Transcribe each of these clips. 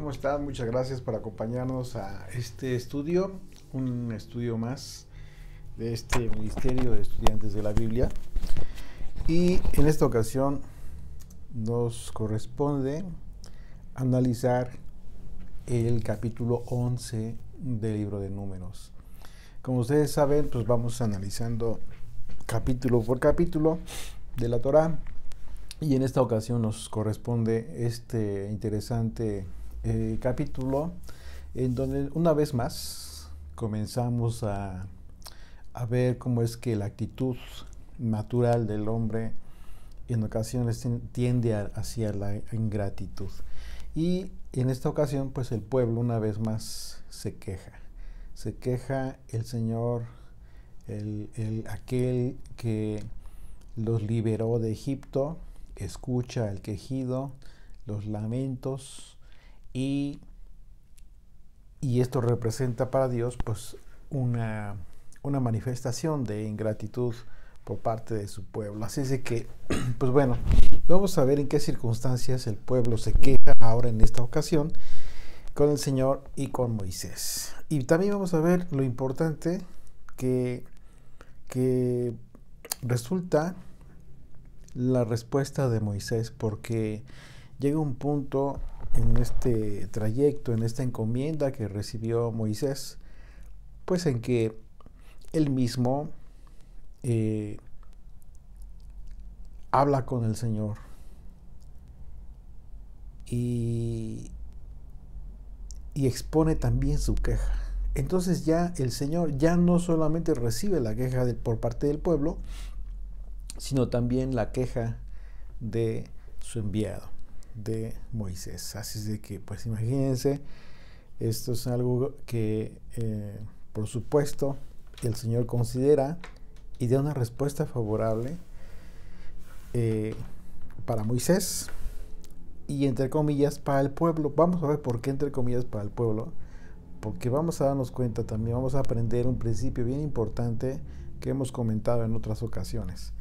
¿Cómo están? Muchas gracias por acompañarnos a este estudio, un estudio más de este Ministerio de Estudiantes de la Biblia. Y en esta ocasión nos corresponde analizar el capítulo 11 del libro de Números. Como ustedes saben, pues vamos analizando capítulo por capítulo de la Torá. Y en esta ocasión nos corresponde este interesante capítulo en donde una vez más comenzamos a ver cómo es que la actitud natural del hombre en ocasiones tiende hacia la ingratitud. Y en esta ocasión pues el pueblo una vez más se queja. Se queja el Señor, aquel que los liberó de Egipto, escucha el quejido, los lamentos y esto representa para Dios pues una manifestación de ingratitud por parte de su pueblo. Así es de que, pues bueno, vamos a ver en qué circunstancias el pueblo se queja ahora en esta ocasión con el Señor y con Moisés. Y también vamos a ver lo importante que resulta la respuesta de Moisés, porque llega un punto en este trayecto, en esta encomienda que recibió Moisés, pues en que él mismo habla con el Señor y expone también su queja. Entonces ya el Señor ya no solamente recibe la queja por parte del pueblo, sino también la queja de su enviado, de Moisés. Así es de que, pues imagínense, esto es algo que, por supuesto, el Señor considera y da una respuesta favorable para Moisés y, entre comillas, para el pueblo. Vamos a ver por qué, entre comillas, para el pueblo, porque vamos a darnos cuenta también, vamos a aprender un principio bien importante que hemos comentado en otras ocasiones.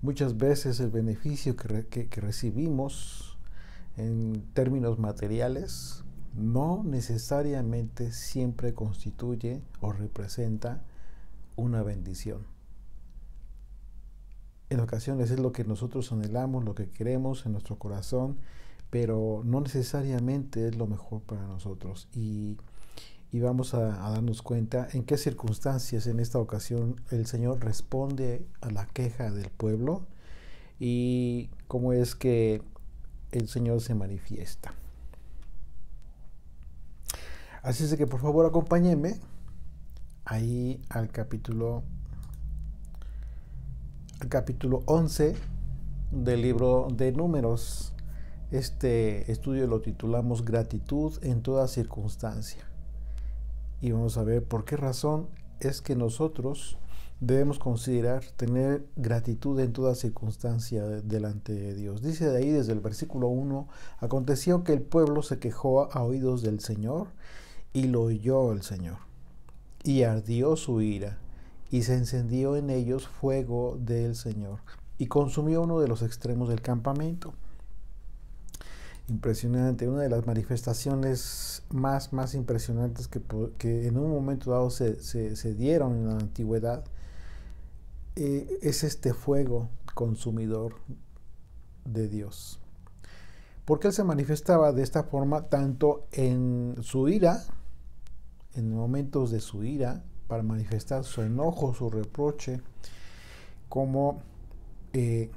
Muchas veces el beneficio que recibimos en términos materiales no necesariamente siempre constituye o representa una bendición. En ocasiones es lo que nosotros anhelamos, lo que queremos en nuestro corazón, pero no necesariamente es lo mejor para nosotros. Y vamos a darnos cuenta en qué circunstancias en esta ocasión el Señor responde a la queja del pueblo y cómo es que el Señor se manifiesta. Así es que por favor acompáñenme ahí al capítulo 11 del libro de Números. Este estudio lo titulamos Gratitud en toda circunstancia. Y vamos a ver por qué razón es que nosotros debemos considerar tener gratitud en toda circunstancia delante de Dios. Dice de ahí desde el versículo 1, aconteció que el pueblo se quejó a oídos del Señor y lo oyó el Señor. Y ardió su ira y se encendió en ellos fuego del Señor y consumió uno de los extremos del campamento. Impresionante, una de las manifestaciones más impresionantes que en un momento dado se dieron en la antigüedad es este fuego consumidor de Dios. Porque Él se manifestaba de esta forma tanto en su ira, en momentos de su ira, para manifestar su enojo, su reproche, como en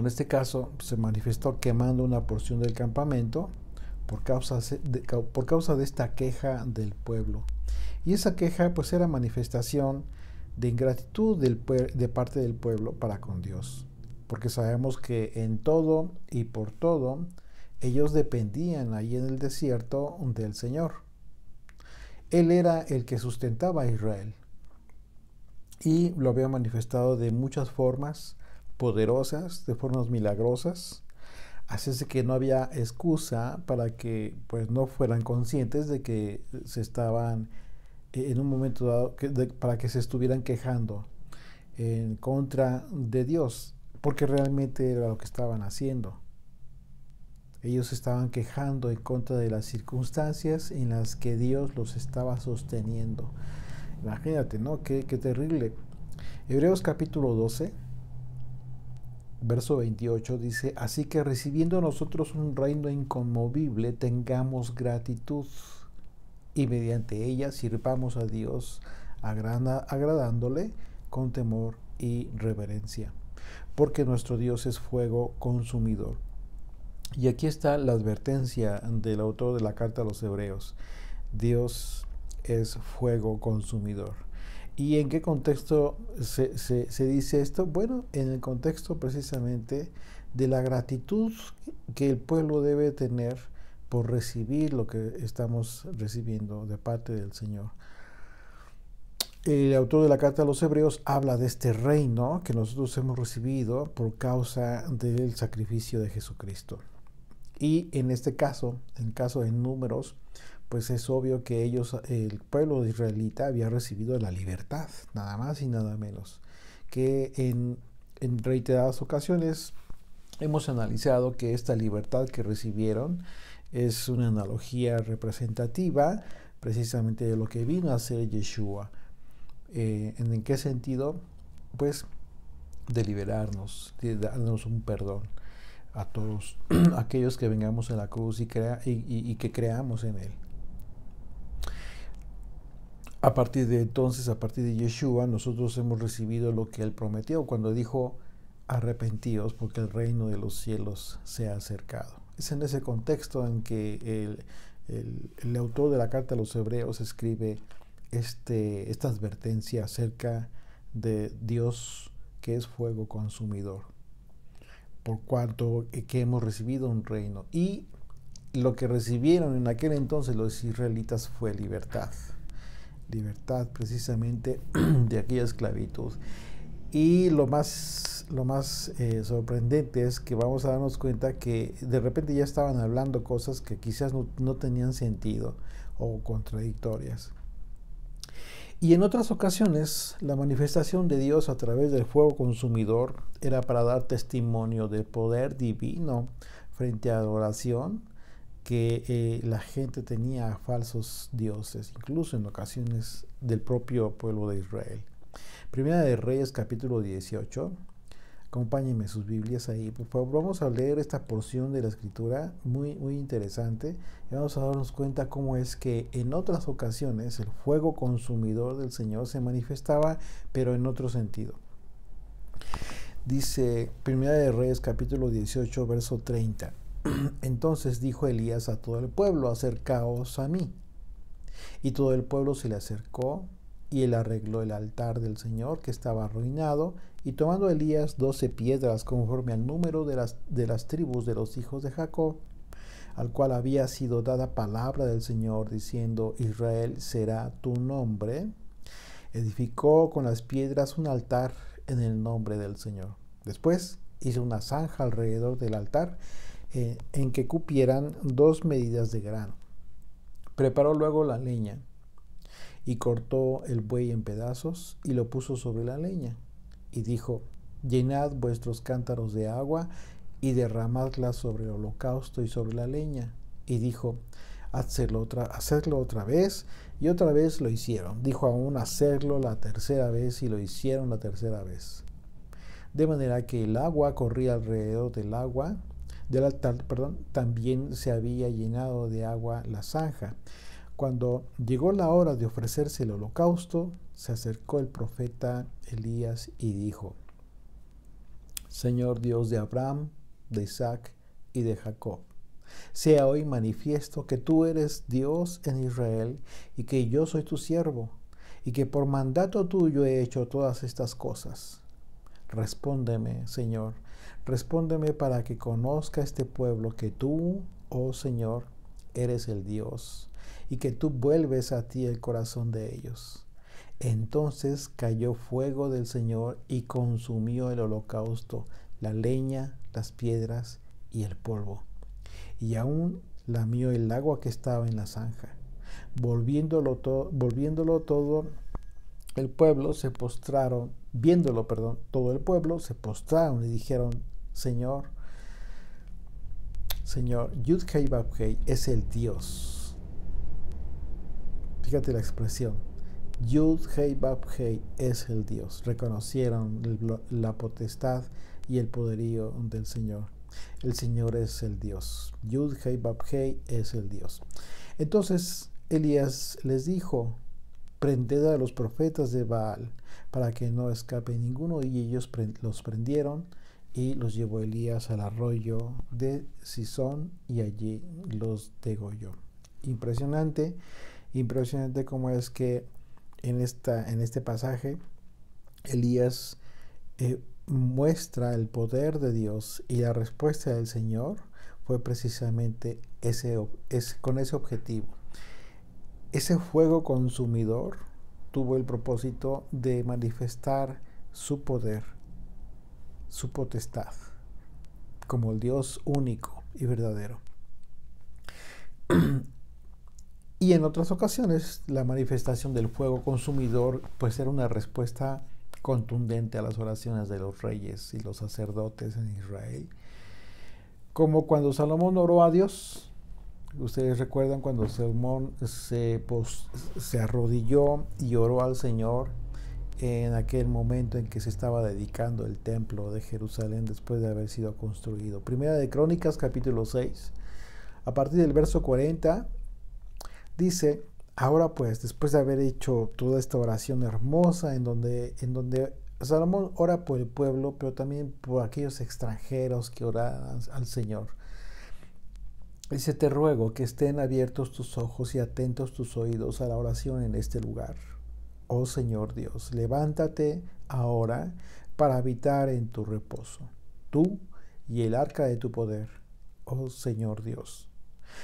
este caso se manifestó quemando una porción del campamento por causa de esta queja del pueblo. Y esa queja pues era manifestación de ingratitud de parte del pueblo para con Dios, porque sabemos que en todo y por todo ellos dependían ahí en el desierto del Señor. Él era el que sustentaba a Israel y lo había manifestado de muchas formas poderosas, de formas milagrosas. Así es que no había excusa para que pues no fueran conscientes de que se estaban en un momento dado para que se estuvieran quejando en contra de Dios, porque realmente era lo que estaban haciendo. Ellos estaban quejando en contra de las circunstancias en las que Dios los estaba sosteniendo. Imagínate, ¿no? Qué terrible. Hebreos capítulo 12, verso 28 dice: así que recibiendo nosotros un reino inconmovible, tengamos gratitud y mediante ella sirvamos a Dios agradándole con temor y reverencia, porque nuestro Dios es fuego consumidor. Y aquí está la advertencia del autor de la carta a los Hebreos: Dios es fuego consumidor. ¿Y en qué contexto se dice esto? Bueno, en el contexto precisamente de la gratitud que el pueblo debe tener por recibir lo que estamos recibiendo de parte del Señor. El autor de la carta a los Hebreos habla de este reino que nosotros hemos recibido por causa del sacrificio de Jesucristo. Y en este caso, en caso de Números, pues es obvio que ellos, el pueblo israelita, había recibido la libertad, nada más y nada menos. Que en reiteradas ocasiones hemos analizado que esta libertad que recibieron es una analogía representativa precisamente de lo que vino a hacer Yeshua. ¿En qué sentido? Pues de liberarnos, de darnos un perdón a todos aquellos que vengamos a la cruz y que creamos en Él. A partir de entonces, a partir de Yeshua, nosotros hemos recibido lo que Él prometió cuando dijo: arrepentíos porque el reino de los cielos se ha acercado. Es en ese contexto en que el autor de la carta a los Hebreos escribe esta advertencia acerca de Dios, que es fuego consumidor, por cuanto que hemos recibido un reino. Y lo que recibieron en aquel entonces los israelitas fue libertad. Libertad precisamente de aquella esclavitud. Y lo más sorprendente es que vamos a darnos cuenta que de repente ya estaban hablando cosas que quizás no tenían sentido o contradictorias. Y en otras ocasiones, la manifestación de Dios a través del fuego consumidor era para dar testimonio del poder divino frente a la adoración que la gente tenía a falsos dioses, incluso en ocasiones del propio pueblo de Israel. Primera de Reyes, capítulo 18. Acompáñenme sus Biblias ahí, por favor. Vamos a leer esta porción de la Escritura, muy interesante, y vamos a darnos cuenta cómo es que en otras ocasiones el fuego consumidor del Señor se manifestaba, pero en otro sentido. Dice Primera de Reyes, capítulo 18, verso 30. Entonces dijo Elías a todo el pueblo: acercaos a mí. Y todo el pueblo se le acercó, y él arregló el altar del Señor, que estaba arruinado, y tomando Elías 12 piedras conforme al número de las tribus de los hijos de Jacob, al cual había sido dada palabra del Señor, diciendo: Israel será tu nombre, edificó con las piedras un altar en el nombre del Señor. Después hizo una zanja alrededor del altar, en que cupieran 2 medidas de grano. Preparó luego la leña y cortó el buey en pedazos y lo puso sobre la leña. Y dijo: llenad vuestros cántaros de agua y derramadla sobre el holocausto y sobre la leña. Y dijo: hacedlo otra vez. Y otra vez lo hicieron. Dijo aún: hacerlo la tercera vez. Y lo hicieron la tercera vez. De manera que el agua corría alrededor del altar, también se había llenado de agua la zanja. Cuando llegó la hora de ofrecerse el holocausto, se acercó el profeta Elías y dijo: Señor Dios de Abraham, de Isaac y de Jacob, sea hoy manifiesto que tú eres Dios en Israel y que yo soy tu siervo, y que por mandato tuyo he hecho todas estas cosas. Respóndeme, Señor, respóndeme para que conozca este pueblo que tú, oh Señor, eres el Dios, y que tú vuelves a ti el corazón de ellos. Entonces cayó fuego del Señor y consumió el holocausto, la leña, las piedras y el polvo. Y aún lamió el agua que estaba en la zanja. Volviéndolo todo el pueblo se postraron, todo el pueblo se postraron y dijeron: Señor, Señor, Yud-Heh-Vav-Heh es el Dios. Fíjate la expresión. Yud-Heh-Vav-Heh es el Dios. Reconocieron la potestad y el poderío del Señor. El Señor es el Dios. Yud-Heh-Vav-Heh es el Dios. Entonces Elías les dijo: prended a los profetas de Baal para que no escape ninguno. Y ellos los prendieron y los llevó Elías al arroyo de Cisón y allí los degolló. Impresionante cómo es que en este pasaje Elías muestra el poder de Dios, y la respuesta del Señor fue precisamente con ese objetivo. Ese fuego consumidor tuvo el propósito de manifestar su poder, su potestad, como el Dios único y verdadero. Y en otras ocasiones, la manifestación del fuego consumidor pues era una respuesta contundente a las oraciones de los reyes y los sacerdotes en Israel. Como cuando Salomón oró a Dios. Ustedes recuerdan cuando Salomón se arrodilló y oró al Señor en aquel momento en que se estaba dedicando el templo de Jerusalén después de haber sido construido. Primera de Crónicas, capítulo 6, a partir del verso 40, dice: ahora pues, después de haber hecho toda esta oración hermosa en donde Salomón ora por el pueblo, pero también por aquellos extranjeros que oraran al Señor. Dice: te ruego que estén abiertos tus ojos y atentos tus oídos a la oración en este lugar. Oh Señor Dios, levántate ahora para habitar en tu reposo, tú y el arca de tu poder, oh Señor Dios.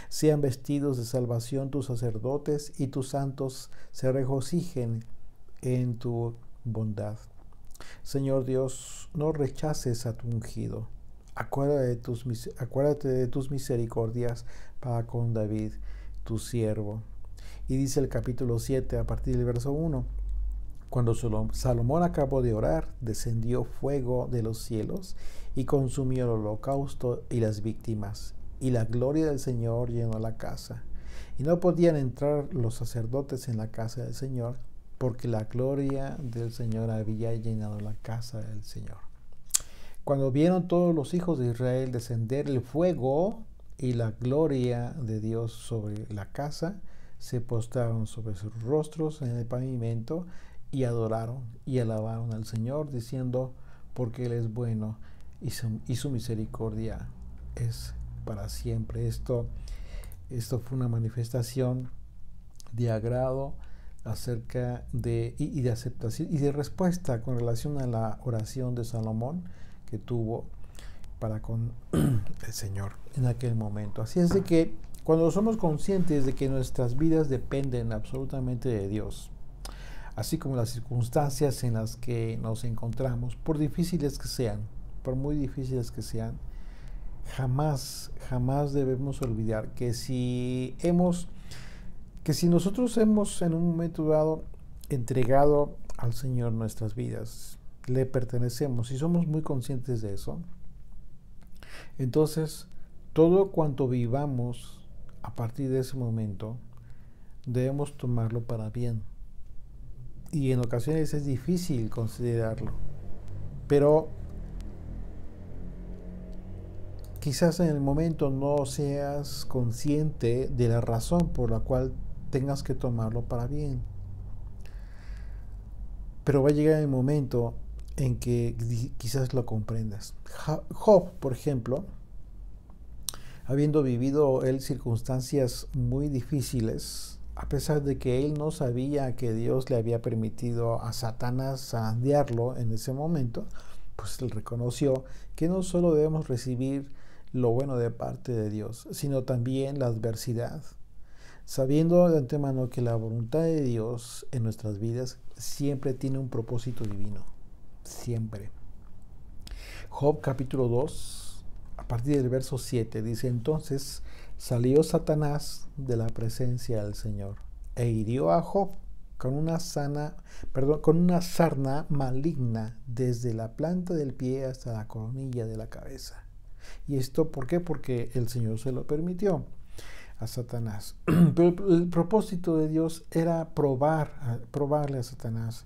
Sean vestidos de salvación tus sacerdotes y tus santos se regocijen en tu bondad. Señor Dios, no rechaces a tu ungido. Acuérdate de tus misericordias para con David, tu siervo. Y dice el capítulo 7, a partir del verso 1. Cuando Salomón acabó de orar, descendió fuego de los cielos y consumió el holocausto y las víctimas. Y la gloria del Señor llenó la casa. Y no podían entrar los sacerdotes en la casa del Señor, porque la gloria del Señor había llenado la casa del Señor. Cuando vieron todos los hijos de Israel descender el fuego y la gloria de Dios sobre la casa, se postraron sobre sus rostros en el pavimento y adoraron y alabaron al Señor, diciendo: porque Él es bueno y su misericordia es para siempre. Esto fue una manifestación de agrado acerca de aceptación y de respuesta con relación a la oración de Salomón que tuvo para con el Señor en aquel momento. Así es de que cuando somos conscientes de que nuestras vidas dependen absolutamente de Dios, así como las circunstancias en las que nos encontramos, por difíciles que sean, por muy difíciles que sean, jamás debemos olvidar que si nosotros hemos en un momento dado entregado al Señor nuestras vidas, le pertenecemos y somos muy conscientes de eso, entonces todo cuanto vivamos a partir de ese momento debemos tomarlo para bien. Y en ocasiones es difícil considerarlo, pero quizás en el momento no seas consciente de la razón por la cual tengas que tomarlo para bien. Pero va a llegar el momento en que quizás lo comprendas. Job, por ejemplo, habiendo vivido él circunstancias muy difíciles, a pesar de que él no sabía que Dios le había permitido a Satanás zarandearlo en ese momento, pues él reconoció que no solo debemos recibir lo bueno de parte de Dios, sino también la adversidad, sabiendo de antemano que la voluntad de Dios en nuestras vidas siempre tiene un propósito divino, siempre. Job capítulo 2, a partir del verso 7, dice: entonces salió Satanás de la presencia del Señor e hirió a Job con una sarna maligna desde la planta del pie hasta la coronilla de la cabeza. ¿Y esto por qué? Porque el Señor se lo permitió a Satanás. Pero el propósito de Dios era probarle a Satanás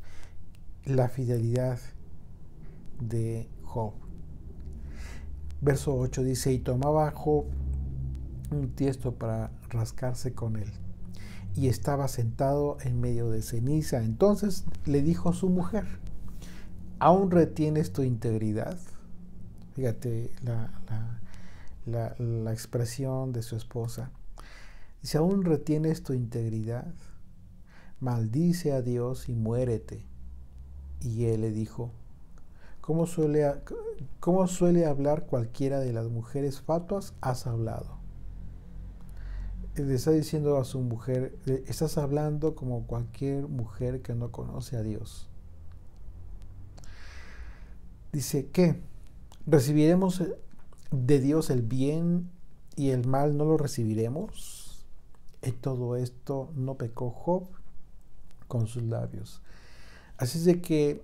la fidelidad de Job. Verso 8 dice, y tomaba Job un tiesto para rascarse con él, y estaba sentado en medio de ceniza. Entonces le dijo a su mujer, ¿aún retienes tu integridad? Fíjate la expresión de su esposa. Dice, ¿aún retienes tu integridad? Maldice a Dios y muérete. Y él le dijo, ¿cómo suele hablar cualquiera de las mujeres fatuas? Has hablado. Le está diciendo a su mujer, estás hablando como cualquier mujer que no conoce a Dios. Dice, ¿qué? ¿Recibiremos de Dios el bien y el mal no lo recibiremos? En todo esto no pecó Job con sus labios. Así es de que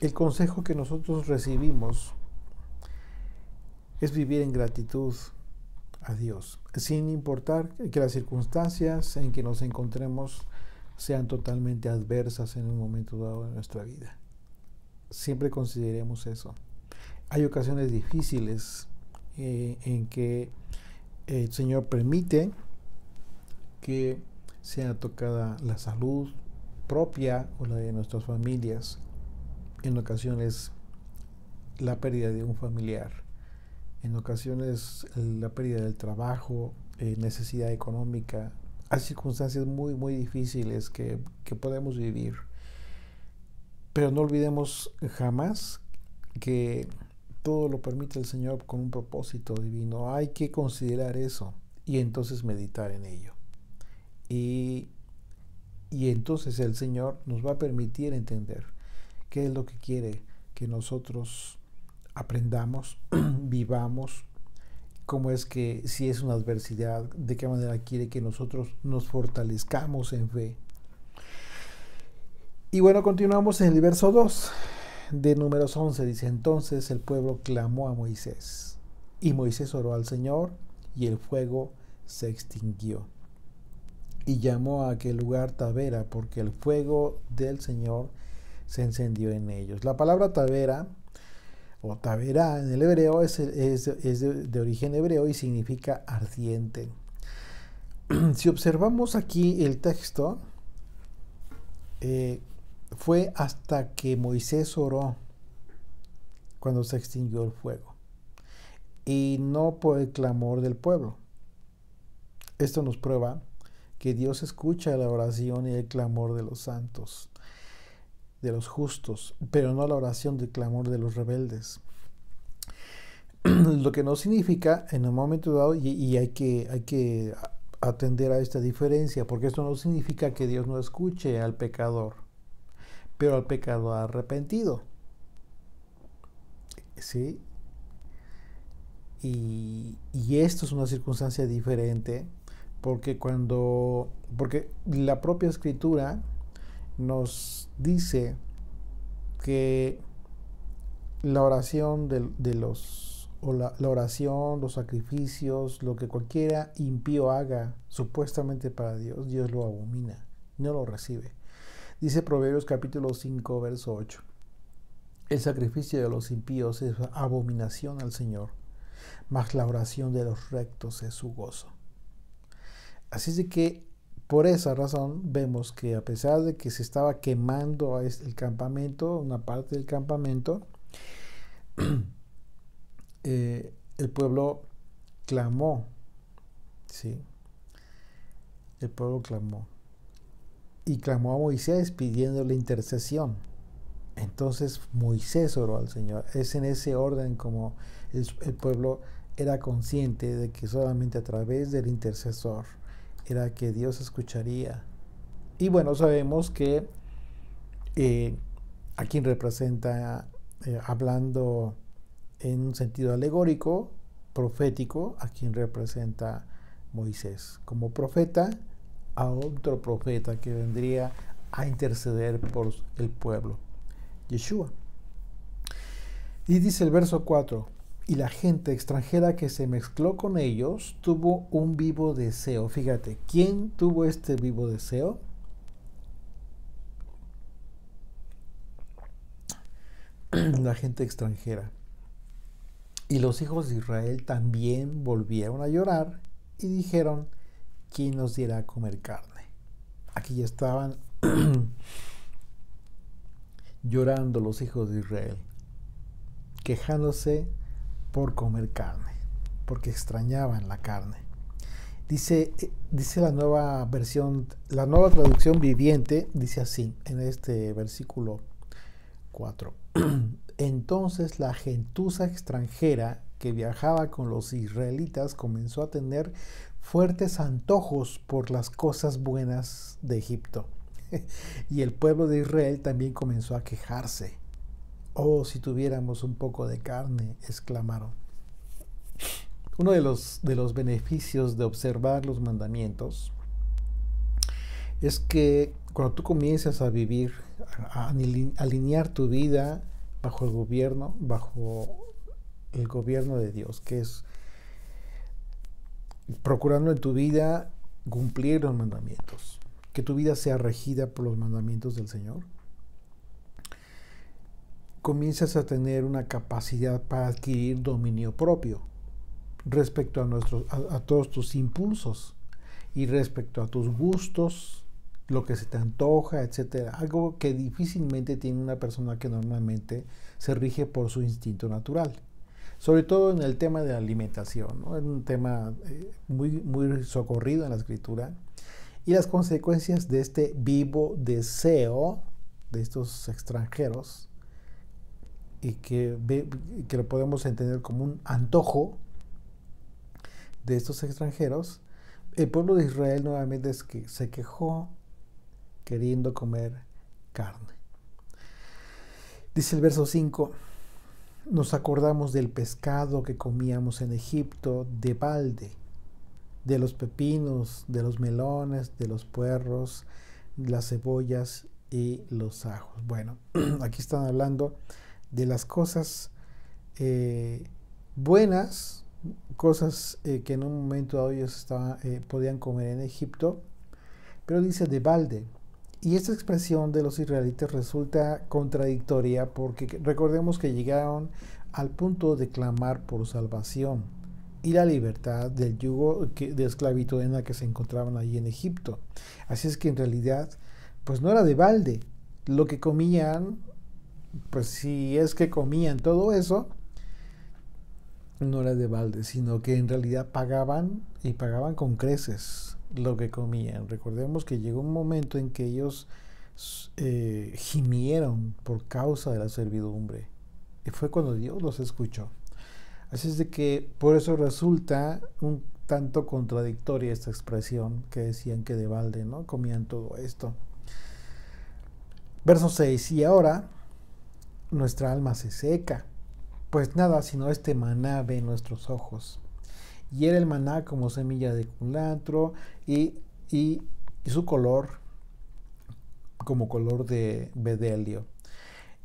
el consejo que nosotros recibimos es vivir en gratitud a Dios, sin importar que las circunstancias en que nos encontremos sean totalmente adversas en un momento dado de nuestra vida. Siempre consideremos eso. Hay ocasiones difíciles en que el Señor permite que sea tocada la salud propia o la de nuestras familias. En ocasiones la pérdida de un familiar, en ocasiones la pérdida del trabajo, necesidad económica. Hay circunstancias muy, muy difíciles que podemos vivir. Pero no olvidemos jamás que todo lo permite el Señor con un propósito divino. Hay que considerar eso y entonces meditar en ello. Y entonces el Señor nos va a permitir entender qué es lo que quiere que nosotros aprendamos, vivamos, cómo es que si es una adversidad, de qué manera quiere que nosotros nos fortalezcamos en fe. Y bueno, continuamos en el verso 2 de Números 11. Dice, entonces el pueblo clamó a Moisés, y Moisés oró al Señor, y el fuego se extinguió. Y llamó a aquel lugar Tabera, porque el fuego del Señor se encendió en ellos. La palabra Tabera, o Tabera en el hebreo, es de origen hebreo y significa ardiente. Si observamos aquí el texto, fue hasta que Moisés oró cuando se extinguió el fuego, y no por el clamor del pueblo. Esto nos prueba que Dios escucha la oración y el clamor de los santos, de los justos, pero no la oración y el clamor de los rebeldes. Lo que no significa en un momento dado, y hay que atender a esta diferencia, porque esto no significa que Dios no escuche al pecador, pero al pecador arrepentido. ¿Sí? Y esto es una circunstancia diferente, porque la propia Escritura nos dice que la oración la oración, los sacrificios, lo que cualquiera impío haga supuestamente para Dios, Dios lo abomina, no lo recibe. Dice Proverbios capítulo 5, verso 8. El sacrificio de los impíos es abominación al Señor, mas la oración de los rectos es su gozo. Así es de que por esa razón vemos que a pesar de que se estaba quemando el campamento, una parte del campamento, el pueblo clamó, ¿sí? El pueblo clamó. Y clamó a Moisés pidiéndole intercesión. Entonces Moisés oró al Señor. Es en ese orden como el pueblo era consciente de que solamente a través del intercesor era que Dios escucharía. Y bueno, sabemos que a quien representa, hablando en un sentido alegórico, profético, a quien representa Moisés como profeta, a otro profeta que vendría a interceder por el pueblo, Yeshua. Y dice el verso 4, y la gente extranjera que se mezcló con ellos tuvo un vivo deseo. Fíjate, ¿quién tuvo este vivo deseo? La gente extranjera. Y los hijos de Israel también volvieron a llorar y dijeron: ¿quién nos diera a comer carne? Aquí ya estaban llorando los hijos de Israel, quejándose por comer carne, porque extrañaban la carne. Dice la nueva versión, la nueva traducción viviente, dice así, en este versículo 4. Entonces la gentuza extranjera que viajaba con los israelitas comenzó a tener fuertes antojos por las cosas buenas de Egipto. Y el pueblo de Israel también comenzó a quejarse. Oh, si tuviéramos un poco de carne, exclamaron. Uno de los beneficios de observar los mandamientos es que cuando tú comienzas a vivir, a alinear tu vida bajo el gobierno de Dios, que es procurando en tu vida cumplir los mandamientos, que tu vida sea regida por los mandamientos del Señor, comienzas a tener una capacidad para adquirir dominio propio respecto a todos tus impulsos y respecto a tus gustos, lo que se te antoja, etcétera. Algo que difícilmente tiene una persona que normalmente se rige por su instinto natural. Sobre todo en el tema de la alimentación, ¿no? Es un tema muy socorrido en la Escritura. Y las consecuencias de este vivo deseo de estos extranjeros, y que lo podemos entender como un antojo de estos extranjeros, el pueblo de Israel nuevamente es que se quejó queriendo comer carne. Dice el verso 5, nos acordamos del pescado que comíamos en Egipto de balde, de los pepinos, de los melones, de los puerros, las cebollas y los ajos. Bueno, aquí están hablando de las cosas buenas, cosas que en un momento dado ellos podían comer en Egipto, pero dice de balde. Y esta expresión de los israelitas resulta contradictoria porque recordemos que llegaron al punto de clamar por salvación y la libertad del yugo de esclavitud en la que se encontraban allí en Egipto. Así es que en realidad, pues no era de balde. Lo que comían, pues si es que comían todo eso, no era de balde, sino que en realidad pagaban con creces lo que comían. Recordemos que llegó un momento en que ellos gimieron por causa de la servidumbre, y fue cuando Dios los escuchó. Así es de que por eso resulta un tanto contradictoria esta expresión que decían que de balde, ¿no? Comían todo esto. Verso 6, y ahora nuestra alma se seca, pues nada sino este maná ve en nuestros ojos. Y era el maná como semilla de culantro y su color como color de bedelio.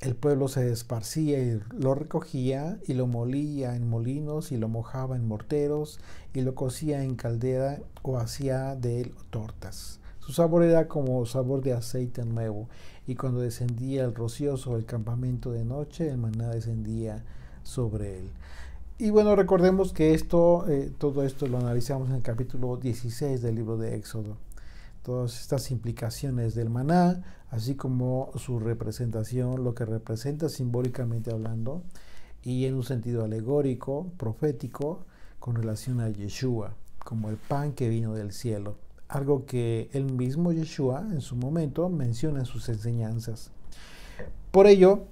El pueblo se esparcía y lo recogía y lo molía en molinos y lo mojaba en morteros y lo cocía en caldera o hacía de él tortas. Su sabor era como sabor de aceite nuevo, y cuando descendía el rocío sobre el campamento de noche, el maná descendía sobre él. Y bueno, recordemos que todo esto lo analizamos en el capítulo 16 del libro de Éxodo. Todas estas implicaciones del maná, así como su representación, lo que representa simbólicamente hablando, y en un sentido alegórico, profético, con relación a Yeshua, como el pan que vino del cielo. Algo que el mismo Yeshua en su momento menciona en sus enseñanzas. Por ello,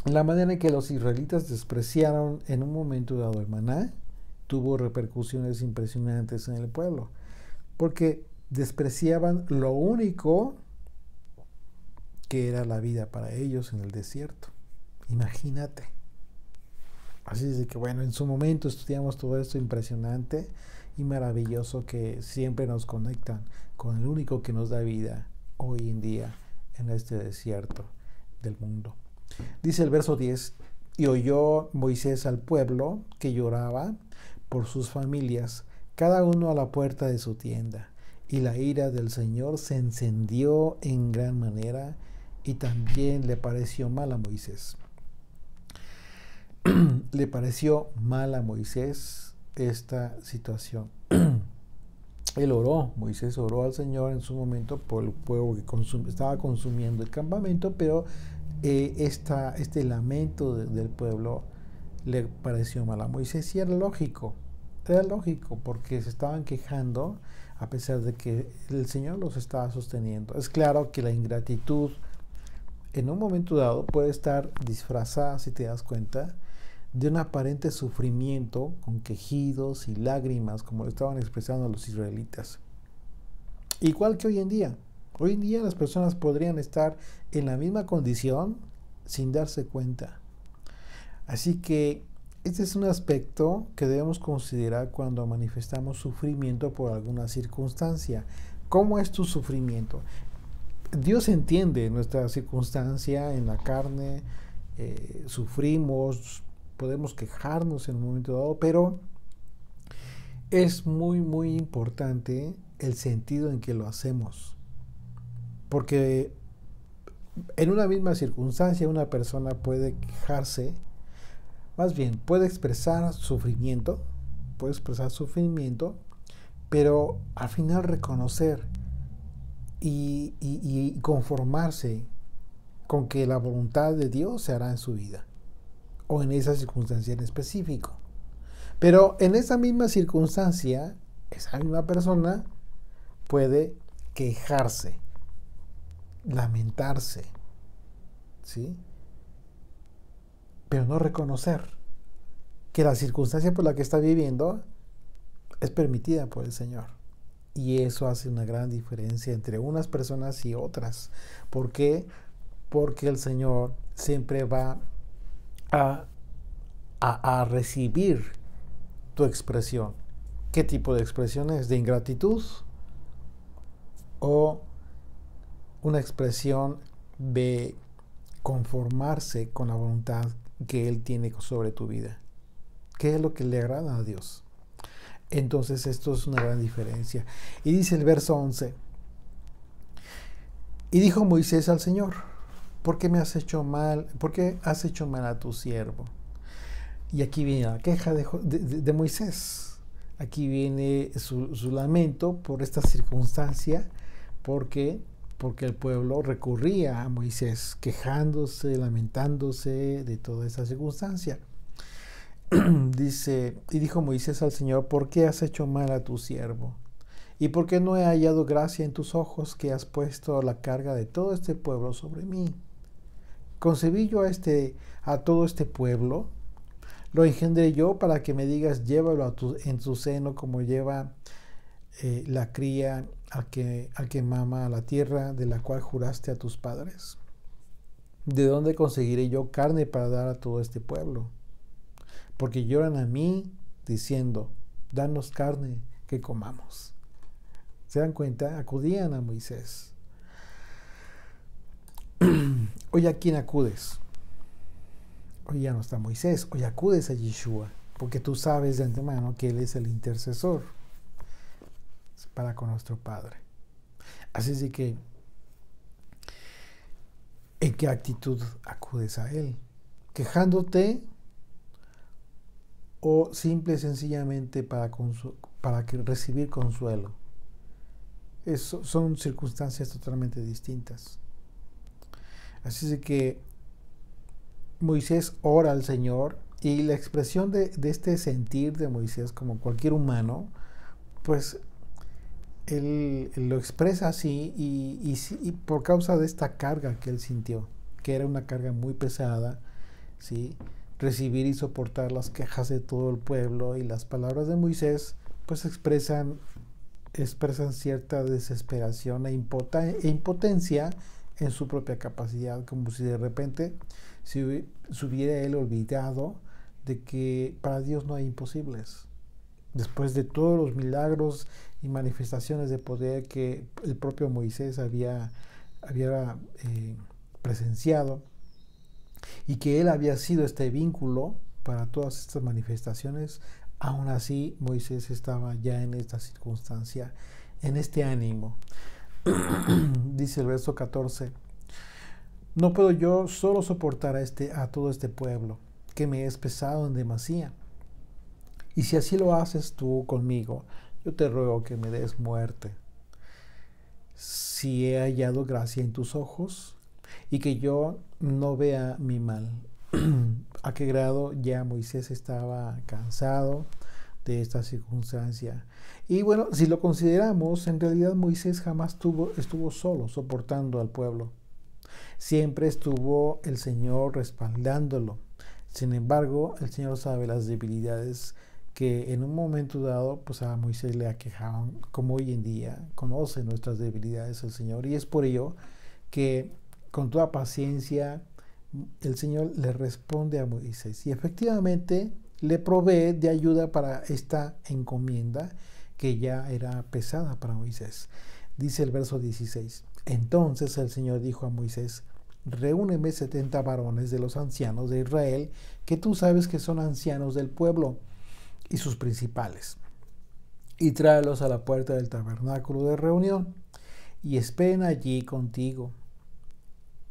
la manera en que los israelitas despreciaron en un momento dado el maná tuvo repercusiones impresionantes en el pueblo, porque despreciaban lo único que era la vida para ellos en el desierto. Imagínate. Así es de que bueno, en su momento estudiamos todo esto impresionante y maravilloso que siempre nos conectan con el único que nos da vida hoy en día en este desierto del mundo. Dice el verso 10, Y oyó Moisés al pueblo que lloraba por sus familias, cada uno a la puerta de su tienda. Y la ira del Señor se encendió en gran manera, y también le pareció mal a Moisés. Le pareció mal a Moisés esta situación. Él oró, Moisés oró al Señor en su momento por el pueblo que estaba consumiendo el campamento, pero este lamento del pueblo le pareció mal a Moisés, y era lógico porque se estaban quejando a pesar de que el Señor los estaba sosteniendo. Es claro que la ingratitud en un momento dado puede estar disfrazada, si te das cuenta, de un aparente sufrimiento con quejidos y lágrimas, como lo estaban expresando los israelitas. Igual que hoy en día. Hoy en día las personas podrían estar en la misma condición sin darse cuenta. Así que este es un aspecto que debemos considerar cuando manifestamos sufrimiento por alguna circunstancia. ¿Cómo es tu sufrimiento? Dios entiende nuestra circunstancia en la carne, sufrimos, podemos quejarnos en un momento dado, pero es muy, muy importante el sentido en que lo hacemos. Porque en una misma circunstancia una persona puede quejarse, más bien puede expresar sufrimiento, pero al final reconocer y conformarse con que la voluntad de Dios se hará en su vida o en esa circunstancia en específico. Pero en esa misma circunstancia, esa misma persona puede quejarse, lamentarse, ¿sí? Pero no reconocer que la circunstancia por la que está viviendo es permitida por el Señor. Y eso hace una gran diferencia entre unas personas y otras. ¿Por qué? Porque el Señor siempre va a recibir tu expresión. ¿Qué tipo de expresión es? ¿De ingratitud? ¿O una expresión de conformarse con la voluntad que Él tiene sobre tu vida? ¿Qué es lo que le agrada a Dios? Entonces esto es una gran diferencia. Y dice el verso 11: y dijo Moisés al Señor: ¿por qué me has hecho mal? ¿Por qué has hecho mal a tu siervo? Y aquí viene la queja de Moisés. Aquí viene su lamento por esta circunstancia, porque el pueblo recurría a Moisés, quejándose, lamentándose de toda esa circunstancia. Dice, y dijo Moisés al Señor: ¿por qué has hecho mal a tu siervo? ¿Y por qué no he hallado gracia en tus ojos, que has puesto la carga de todo este pueblo sobre mí? Concebí yo a todo este pueblo, lo engendré yo para que me digas: llévalo en tu seno, como lleva la cría al que mama a la tierra de la cual juraste a tus padres. ¿De dónde conseguiré yo carne para dar a todo este pueblo? Porque lloran a mí diciendo: danos carne que comamos. ¿Se dan cuenta? Acudían a Moisés. Hoy, ¿a quién acudes? Hoy ya no está Moisés, hoy acudes a Yeshua, porque tú sabes de antemano que Él es el intercesor para con nuestro Padre. Así es de que, ¿en qué actitud acudes a Él? ¿Quejándote o simple y sencillamente para recibir consuelo? Son circunstancias totalmente distintas. Así es de que Moisés ora al Señor, y la expresión de este sentir de Moisés, como cualquier humano, pues él lo expresa así, y por causa de esta carga que él sintió, que era una carga muy pesada, ¿sí? Recibir y soportar las quejas de todo el pueblo, y las palabras de Moisés pues expresan cierta desesperación e impotencia en su propia capacidad, como si de repente se hubiera él olvidado de que para Dios no hay imposibles. Después de todos los milagros y manifestaciones de poder que el propio Moisés había presenciado, y que él había sido este vínculo para todas estas manifestaciones, aún así Moisés estaba ya en esta circunstancia, en este ánimo. Dice el verso 14, no puedo yo solo soportar a todo este pueblo, que me es pesado en demasía. Y si así lo haces tú conmigo, yo te ruego que me des muerte. Si he hallado gracia en tus ojos y que yo no vea mi mal. ¿A qué grado ya Moisés estaba cansado de esta circunstancia? Y bueno, si lo consideramos, en realidad Moisés jamás estuvo solo soportando al pueblo. Siempre estuvo el Señor respaldándolo. Sin embargo, el Señor sabe las debilidades que en un momento dado pues a Moisés le aquejaban, como hoy en día conoce nuestras debilidades el Señor, y es por ello que con toda paciencia el Señor le responde a Moisés y efectivamente le provee de ayuda para esta encomienda que ya era pesada para Moisés. Dice el verso 16, entonces el Señor dijo a Moisés, reúneme 70 varones de los ancianos de Israel, que tú sabes que son ancianos del pueblo, y sus principales, y tráelos a la puerta del tabernáculo de reunión, y esperen allí contigo,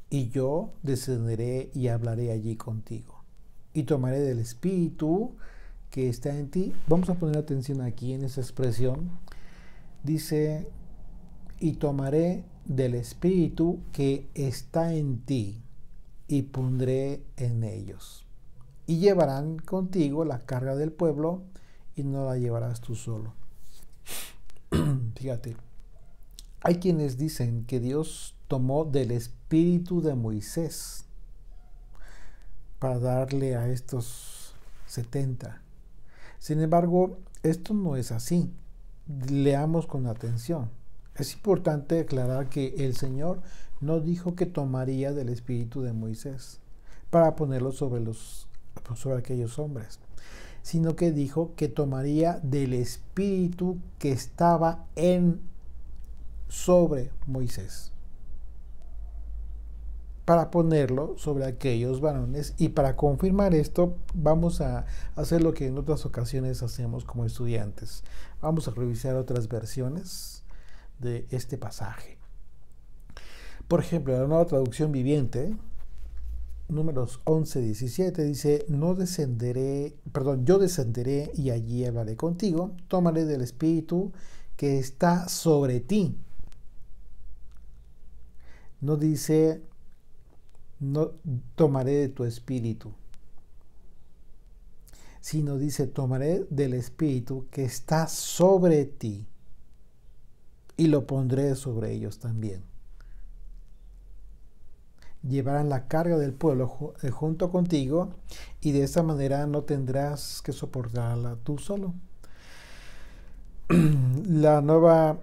y yo descenderé y hablaré allí contigo, y tomaré del Espíritu que está en ti. Vamos a poner atención aquí en esa expresión. Dice, y tomaré del Espíritu que está en ti, y pondré en ellos. Y llevarán contigo la carga del pueblo, y no la llevarás tú solo. Fíjate, hay quienes dicen que Dios tomó del espíritu de Moisés para darle a estos 70. Sin embargo, esto no es así. Leamos con atención. Es importante aclarar que el Señor no dijo que tomaría del espíritu de Moisés para ponerlo sobre aquellos hombres, sino que dijo que tomaría del espíritu que estaba sobre Moisés para ponerlo sobre aquellos varones. Y para confirmar esto vamos a hacer lo que en otras ocasiones hacemos como estudiantes. Vamos a revisar otras versiones de este pasaje. Por ejemplo, la Nueva Traducción Viviente, Números 11:17 dice, yo descenderé y allí hablaré contigo, tomaré del espíritu que está sobre ti. No dice, no tomaré de tu espíritu, sino dice, tomaré del espíritu que está sobre ti y lo pondré sobre ellos también. Llevarán la carga del pueblo junto contigo, y de esta manera no tendrás que soportarla tú solo. La Nueva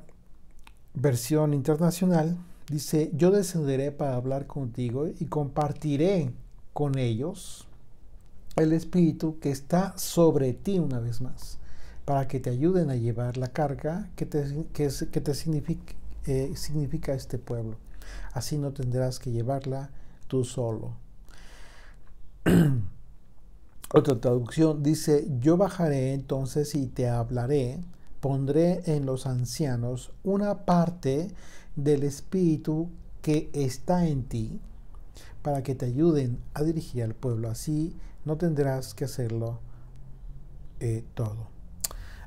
Versión Internacional dice, yo descenderé para hablar contigo y compartiré con ellos el espíritu que está sobre ti, una vez más, para que te ayuden a llevar la carga que significa este pueblo. Así no tendrás que llevarla tú solo. Otra traducción dice, yo bajaré entonces y te hablaré, pondré en los ancianos una parte del espíritu que está en ti, para que te ayuden a dirigir al pueblo. Así no tendrás que hacerlo todo.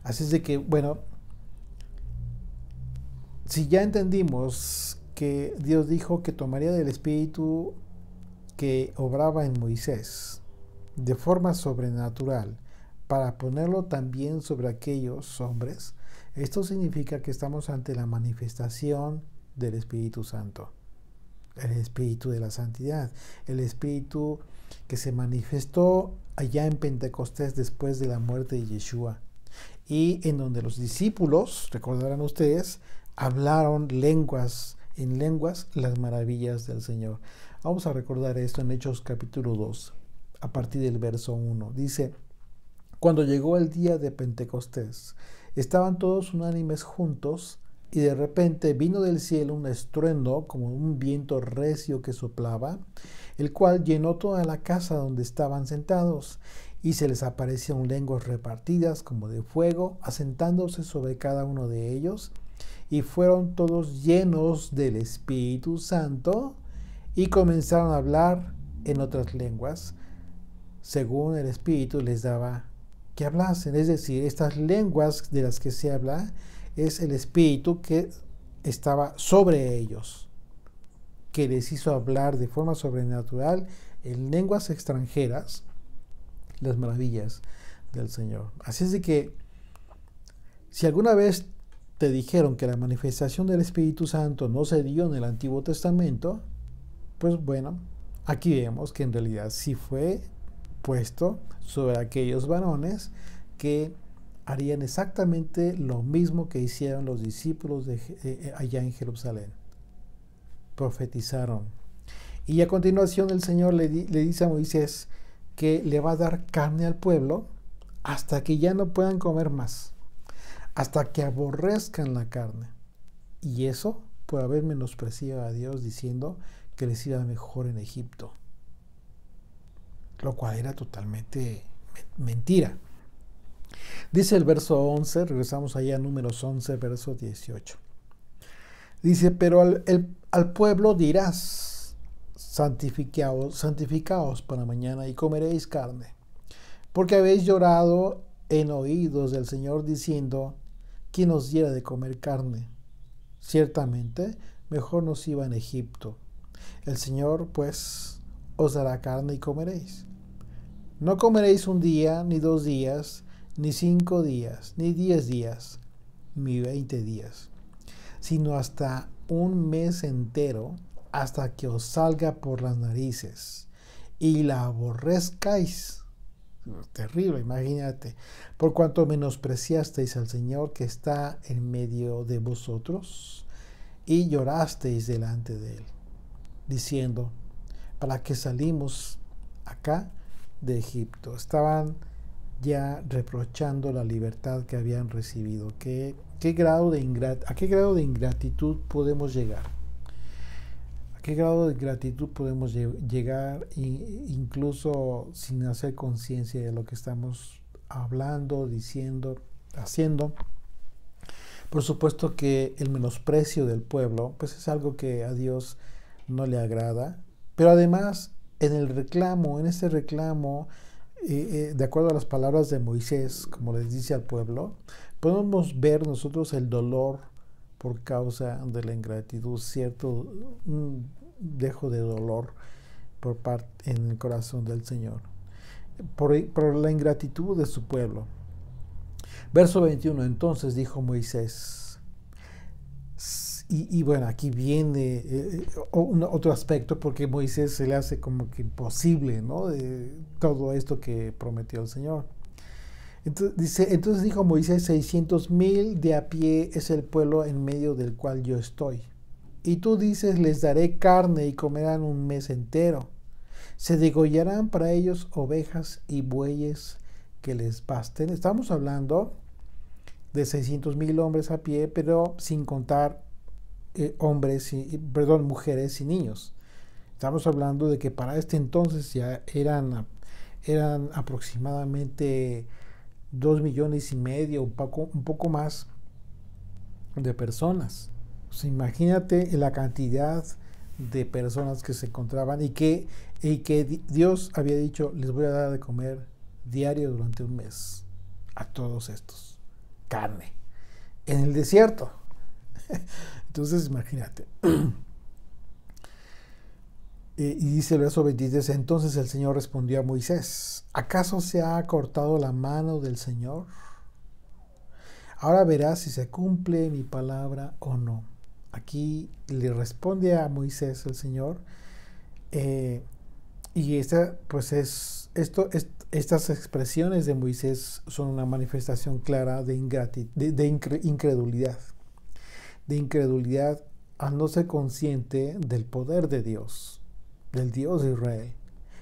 Así es de que, bueno, si ya entendimos que Dios dijo que tomaría del espíritu que obraba en Moisés de forma sobrenatural para ponerlo también sobre aquellos hombres, esto significa que estamos ante la manifestación del Espíritu Santo, el Espíritu de la Santidad, el Espíritu que se manifestó allá en Pentecostés después de la muerte de Yeshua, y en donde los discípulos, recordarán ustedes, hablaron en lenguas las maravillas del Señor. Vamos a recordar esto en Hechos capítulo 2, a partir del verso 1. Dice, cuando llegó el día de Pentecostés, estaban todos unánimes juntos Y de repente vino del cielo un estruendo como un viento recio que soplaba, el cual llenó toda la casa donde estaban sentados, y se les aparecieron lenguas repartidas como de fuego, asentándose sobre cada uno de ellos, y fueron todos llenos del Espíritu Santo, y comenzaron a hablar en otras lenguas, según el Espíritu les daba que hablasen. Es decir, estas lenguas de las que se habla es el Espíritu que estaba sobre ellos, que les hizo hablar de forma sobrenatural en lenguas extranjeras las maravillas del Señor. Así es de que si alguna vez te dijeron que la manifestación del Espíritu Santo no se dio en el Antiguo Testamento, pues bueno, aquí vemos que en realidad sí fue puesto sobre aquellos varones que harían exactamente lo mismo que hicieron los discípulos allá en Jerusalén. Profetizaron. Y a continuación el Señor le dice a Moisés que le va a dar carne al pueblo hasta que ya no puedan comer más, hasta que aborrezcan la carne. Y eso por haber menospreciado a Dios diciendo que les iba mejor en Egipto, lo cual era totalmente mentira. Dice el verso 11, regresamos allá a Números 11, verso 18. Dice, pero al pueblo dirás, santificaos para mañana y comeréis carne, porque habéis llorado en oídos del Señor diciendo, ¿quién os diera de comer carne? Ciertamente, mejor nos iba en Egipto. El Señor, pues, os dará carne y comeréis. No comeréis un día, ni 2 días, ni 5 días, ni 10 días, ni 20 días, sino hasta un mes entero, hasta que os salga por las narices, y la aborrezcáis. Terrible, imagínate, por cuanto menospreciasteis al Señor que está en medio de vosotros, y llorasteis delante de Él, diciendo, ¿para qué salimos acá de Egipto? Estaban ya reprochando la libertad que habían recibido. ¿A qué grado de ingratitud podemos llegar? ¿A qué grado de ingratitud podemos llegar incluso sin hacer conciencia de lo que estamos hablando, diciendo, haciendo? Por supuesto que el menosprecio del pueblo pues es algo que a Dios no le agrada, pero además en este reclamo, de acuerdo a las palabras de Moisés, como les dice al pueblo, podemos ver nosotros el dolor por causa de la ingratitud, un dejo de dolor en el corazón del Señor, por la ingratitud de su pueblo. Verso 21, entonces dijo Moisés, y bueno, aquí viene otro aspecto, porque Moisés se le hace como que imposible, ¿no?, de todo esto que prometió el Señor. Entonces dijo Moisés, 600,000 de a pie es el pueblo en medio del cual yo estoy. Y tú dices, les daré carne y comerán un mes entero. Se degollarán para ellos ovejas y bueyes que les basten. Estamos hablando de 600,000 hombres a pie, pero sin contar mujeres y niños. Estamos hablando de que para este entonces ya eran aproximadamente 2,5 millones, un poco más de personas. O sea, imagínate la cantidad de personas que se encontraban y que Dios había dicho, les voy a dar de comer diario durante un mes a todos estos, carne, en el desierto. Entonces, imagínate. Y dice el verso 23, entonces el Señor respondió a Moisés, ¿acaso se ha cortado la mano del Señor? Ahora verás si se cumple mi palabra o no. Aquí le responde a Moisés el Señor, y estas expresiones de Moisés son una manifestación clara de incredulidad. De incredulidad al no ser consciente del poder de Dios, del Dios de Israel.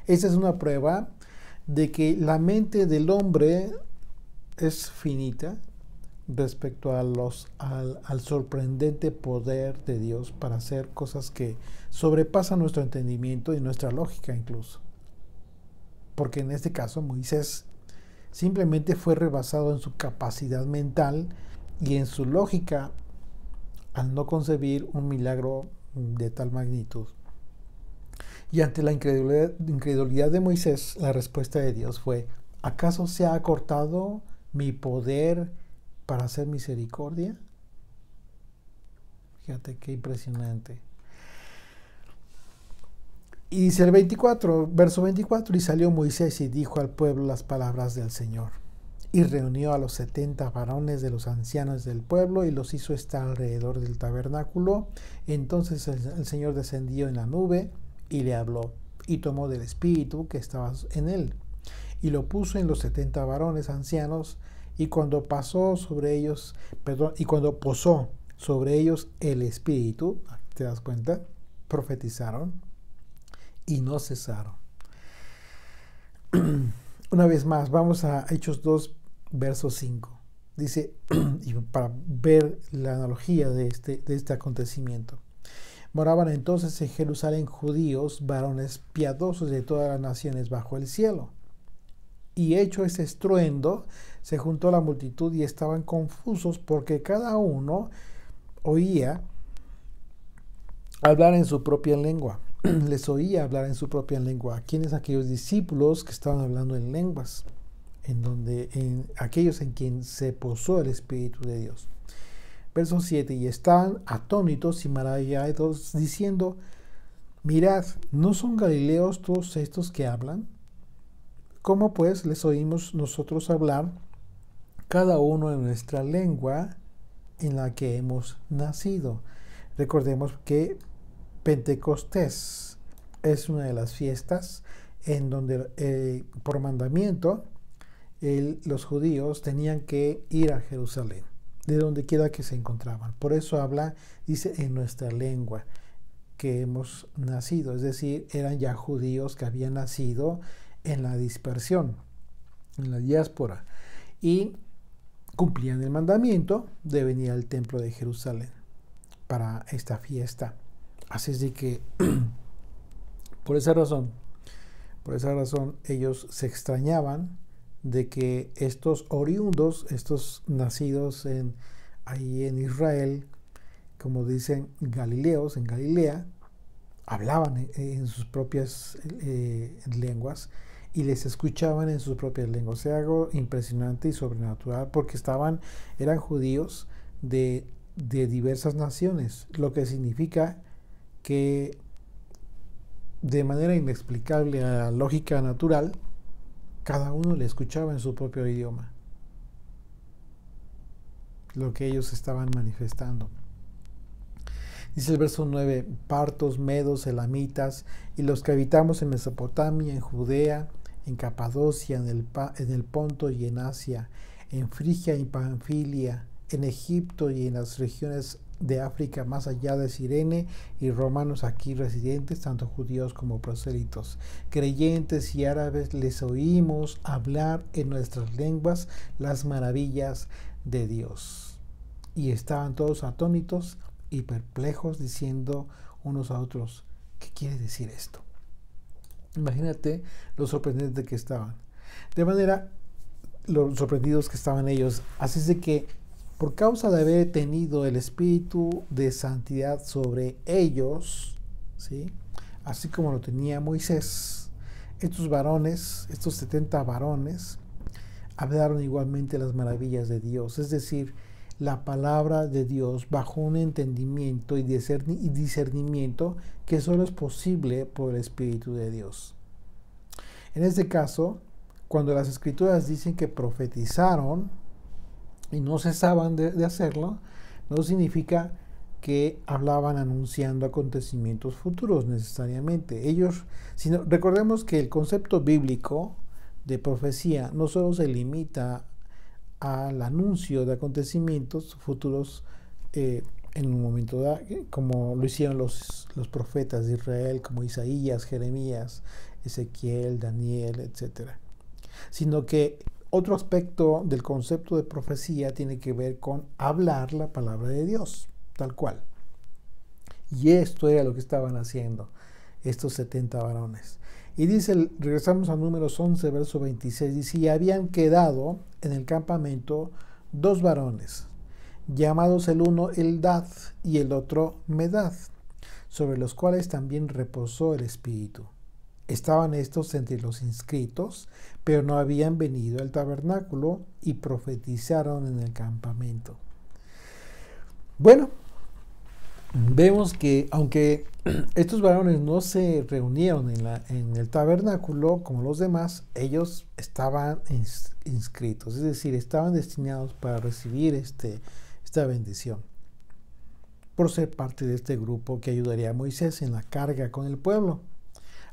Esa es una prueba de que la mente del hombre es finita, respecto a al sorprendente poder de Dios para hacer cosas que sobrepasan nuestro entendimiento y nuestra lógica incluso. Porque en este caso Moisés simplemente fue rebasado en su capacidad mental y en su lógica al no concebir un milagro de tal magnitud. Y ante la incredulidad de Moisés, la respuesta de Dios fue: ¿acaso se ha acortado mi poder para hacer misericordia? Fíjate qué impresionante. Y dice el verso 24, y salió Moisés y dijo al pueblo las palabras del Señor. Y reunió a los 70 varones de los ancianos del pueblo y los hizo estar alrededor del tabernáculo. Entonces el Señor descendió en la nube y le habló, y tomó del espíritu que estaba en él, y lo puso en los 70 varones ancianos, y cuando posó sobre ellos el espíritu, ¿te das cuenta? Profetizaron y no cesaron. Una vez más, vamos a Hechos 2, verso 5. Dice, y para ver la analogía de este acontecimiento. Moraban entonces en Jerusalén judíos, varones piadosos de todas las naciones bajo el cielo. Y hecho ese estruendo, se juntó la multitud y estaban confusos porque cada uno oía hablar en su propia lengua. Les oía hablar en su propia lengua. ¿Quiénes? Aquellos discípulos que estaban hablando en lenguas, aquellos en quien se posó el Espíritu de Dios. Verso 7, y estaban atónitos y maravillados, diciendo, mirad, ¿no son galileos todos estos que hablan? ¿Cómo pues les oímos nosotros hablar, cada uno en nuestra lengua en la que hemos nacido? Recordemos que Pentecostés es una de las fiestas en donde por mandamiento los judíos tenían que ir a Jerusalén, de donde quiera que se encontraban. Por eso dice, en nuestra lengua que hemos nacido. Es decir, eran ya judíos que habían nacido en la dispersión, en la diáspora, y cumplían el mandamiento de venir al templo de Jerusalén para esta fiesta. Así es de que por esa razón ellos se extrañaban de que estos oriundos, estos nacidos ahí en Israel, como dicen galileos, en Galilea, hablaban en sus propias lenguas y les escuchaban en sus propias lenguas. Es algo impresionante y sobrenatural porque eran judíos de diversas naciones, lo que significa que de manera inexplicable a la lógica natural, cada uno le escuchaba en su propio idioma lo que ellos estaban manifestando. Dice el verso 9, partos, medos, elamitas, y los que habitamos en Mesopotamia, en Judea, en Capadocia, en el Ponto y en Asia, en Frigia y Panfilia, en Egipto y en las regiones de África más allá de Cirene, y romanos aquí residentes, tanto judíos como prosélitos, creyentes y árabes, les oímos hablar en nuestras lenguas las maravillas de Dios. Y estaban todos atónitos y perplejos, diciendo unos a otros, ¿qué quiere decir esto? Imagínate lo sorprendente que estaban. De manera, los sorprendidos que estaban ellos. Así es de que, por causa de haber tenido el espíritu de santidad sobre ellos, ¿sí?, así como lo tenía Moisés, estos varones, estos 70 varones, hablaron igualmente las maravillas de Dios, es decir, la palabra de Dios bajo un entendimiento y discernimiento que solo es posible por el Espíritu de Dios. En este caso, cuando las Escrituras dicen que profetizaron y no cesaban de hacerlo, no significa que hablaban anunciando acontecimientos futuros necesariamente. Recordemos que el concepto bíblico de profecía no solo se limita al anuncio de acontecimientos futuros en un momento dado, como lo hicieron los profetas de Israel, como Isaías, Jeremías, Ezequiel, Daniel, etc., sino que Otro aspecto del concepto de profecía tiene que ver con hablar la palabra de Dios, tal cual. Y esto era lo que estaban haciendo estos 70 varones. Y dice, regresamos a Números 11, verso 26, dice, y habían quedado en el campamento 2 varones, llamados el uno Eldad y el otro Medad, sobre los cuales también reposó el Espíritu. Estaban estos entre los inscritos, pero no habían venido al tabernáculo y profetizaron en el campamento. Bueno, vemos que aunque estos varones no se reunieron en el tabernáculo como los demás, ellos estaban inscritos, es decir, estaban destinados para recibir esta bendición, por ser parte de este grupo que ayudaría a Moisés en la carga con el pueblo.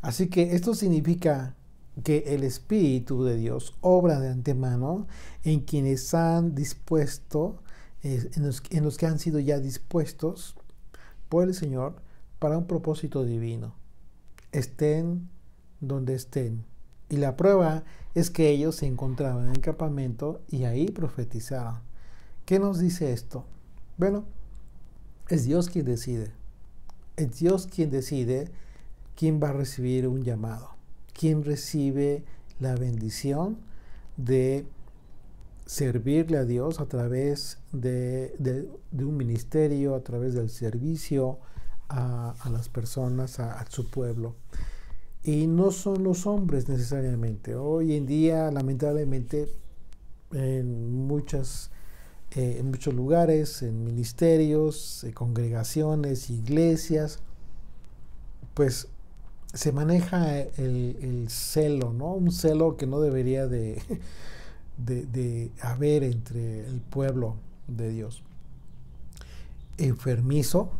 Así que esto significa que el Espíritu de Dios obra de antemano en quienes han dispuesto, en los que han sido ya dispuestos por el Señor para un propósito divino, estén donde estén. Y la prueba es que ellos se encontraban en el campamento y ahí profetizaron. ¿Qué nos dice esto? Bueno, es Dios quien decide. Es Dios quien decide quién va a recibir un llamado, quién recibe la bendición de servirle a Dios a través de un ministerio, a través del servicio a las personas, a su pueblo. Y no son los hombres necesariamente. Hoy en día, lamentablemente, en muchos lugares, en ministerios, congregaciones, iglesias, pues se maneja el celo, ¿no? Un celo que no debería de haber entre el pueblo de Dios. Enfermizo,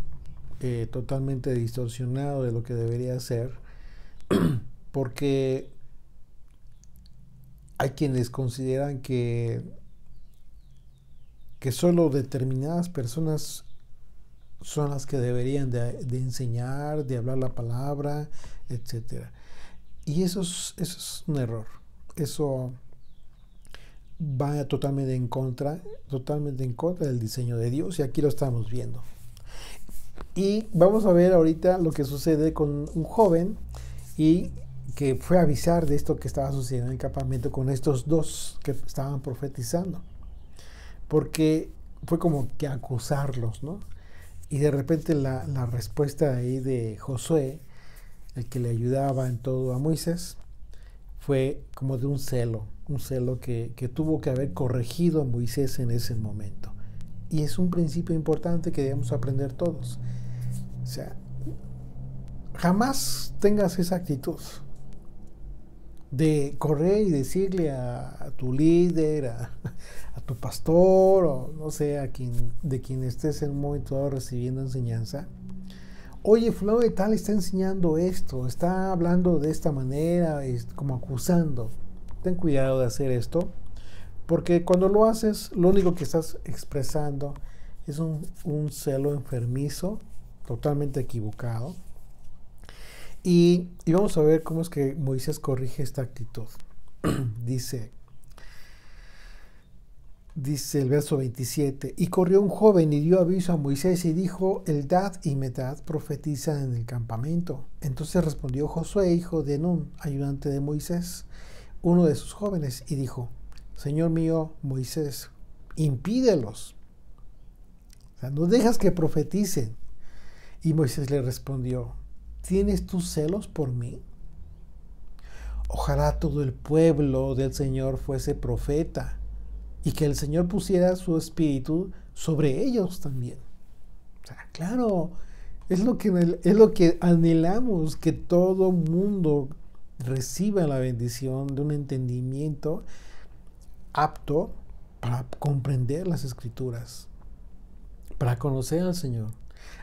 totalmente distorsionado de lo que debería ser, porque hay quienes consideran que solo determinadas personas son las que deberían de enseñar, de hablar la palabra, etc. Y eso es un error. Eso va totalmente en contra del diseño de Dios, y aquí lo estamos viendo. Y vamos a ver ahorita lo que sucede con un joven y que fue a avisar de esto que estaba sucediendo en el campamento con estos 2 que estaban profetizando, porque fue como que acusarlos, ¿no? Y de repente la respuesta ahí de Josué, el que le ayudaba en todo a Moisés, fue como de un celo que tuvo que haber corregido a Moisés en ese momento. Y es un principio importante que debemos aprender todos. O sea, jamás tengas esa actitud de correr y decirle a tu líder, a tu pastor, o no sé, de quien estés en un momento dado recibiendo enseñanza: oye, fulano de tal está enseñando esto, está hablando de esta manera, es como acusando. Ten cuidado de hacer esto, porque cuando lo haces, lo único que estás expresando es un celo enfermizo, totalmente equivocado. Y vamos a ver cómo es que Moisés corrige esta actitud. Dice el verso 27, y corrió un joven y dio aviso a Moisés y dijo: Eldad y Medad profetizan en el campamento. Entonces respondió Josué, hijo de Nun, ayudante de Moisés, uno de sus jóvenes, y dijo: Señor mío Moisés, impídelos. O sea, no dejas que profeticen. Y Moisés le respondió: ¿tienes tus celos por mí? Ojalá todo el pueblo del Señor fuese profeta, y que el Señor pusiera su espíritu sobre ellos también. O sea, claro, es lo que anhelamos, que todo mundo reciba la bendición de un entendimiento apto para comprender las Escrituras, para conocer al Señor.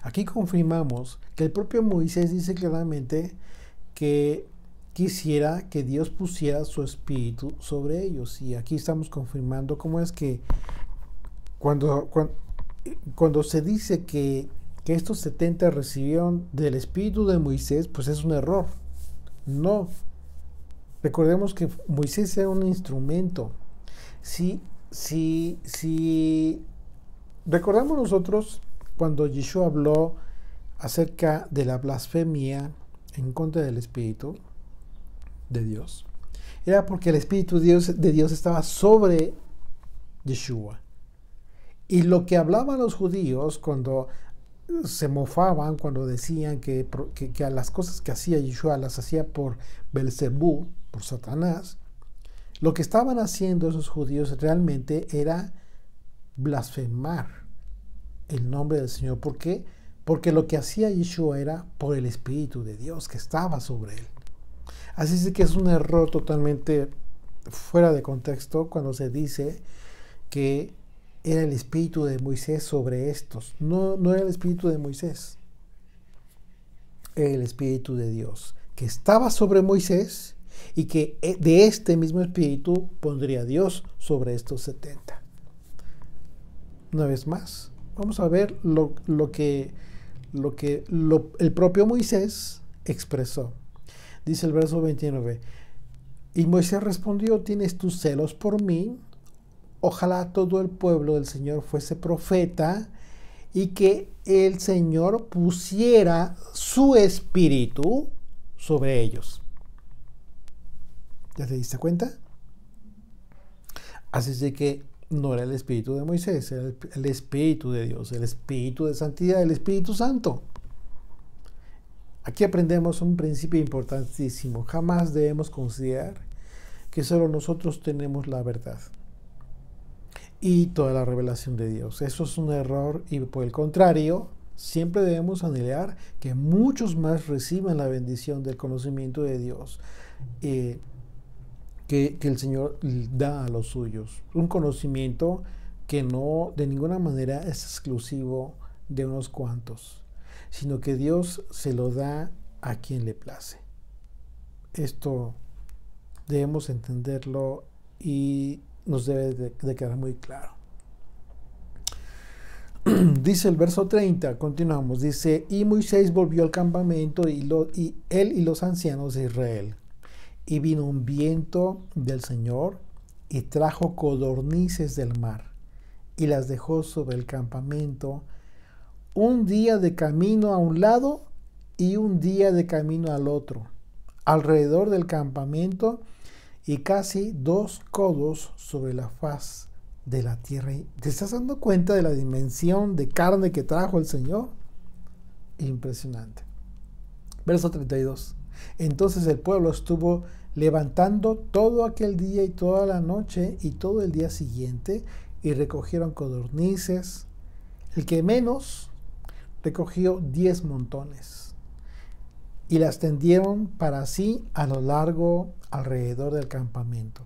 Aquí confirmamos que el propio Moisés dice claramente que quisiera que Dios pusiera su espíritu sobre ellos. Y aquí estamos confirmando cómo es que cuando se dice que estos 70 recibieron del espíritu de Moisés, pues es un error. No. Recordemos que Moisés era un instrumento. Si recordamos nosotros cuando Yeshua habló acerca de la blasfemia en contra del Espíritu de Dios, era porque el Espíritu de Dios estaba sobre Yeshua. Y lo que hablaban los judíos cuando se mofaban, cuando decían que a las cosas que hacía Yeshua las hacía por Belzebú, por Satanás, lo que estaban haciendo esos judíos realmente era blasfemar el nombre del Señor. ¿Por qué? Porque lo que hacía Yeshua era por el Espíritu de Dios que estaba sobre él. Así es que es un error totalmente fuera de contexto cuando se dice que era el espíritu de Moisés sobre estos. No era el espíritu de Moisés. Era el espíritu de Dios que estaba sobre Moisés y que de este mismo espíritu pondría Dios sobre estos 70. Una vez más, vamos a ver lo que el propio Moisés expresó. Dice el verso 29. Y Moisés respondió: ¿tienes tus celos por mí? Ojalá todo el pueblo del Señor fuese profeta y que el Señor pusiera su espíritu sobre ellos. ¿Ya te diste cuenta? Así es de que no era el espíritu de Moisés, era el espíritu de Dios, el espíritu de santidad, el Espíritu Santo. Aquí aprendemos un principio importantísimo. Jamás debemos considerar que solo nosotros tenemos la verdad y toda la revelación de Dios. Eso es un error y por el contrario, siempre debemos anhelar que muchos más reciban la bendición del conocimiento de Dios que el Señor da a los suyos. Un conocimiento que no de ninguna manera es exclusivo de unos cuantos, sino que Dios se lo da a quien le place. Esto debemos entenderlo y nos debe de quedar muy claro. Dice el verso 30, continuamos, dice: y Moisés volvió al campamento y él y los ancianos de Israel. Y vino un viento del Señor y trajo codornices del mar y las dejó sobre el campamento un día de camino a un lado y un día de camino al otro, alrededor del campamento, y casi 2 codos sobre la faz de la tierra. ¿Te estás dando cuenta de la dimensión de carne que trajo el Señor? Impresionante. Verso 32. Entonces el pueblo estuvo levantando todo aquel día y toda la noche y todo el día siguiente, y recogieron codornices. El que menos recogió 10 montones, y las tendieron para sí a lo largo alrededor del campamento.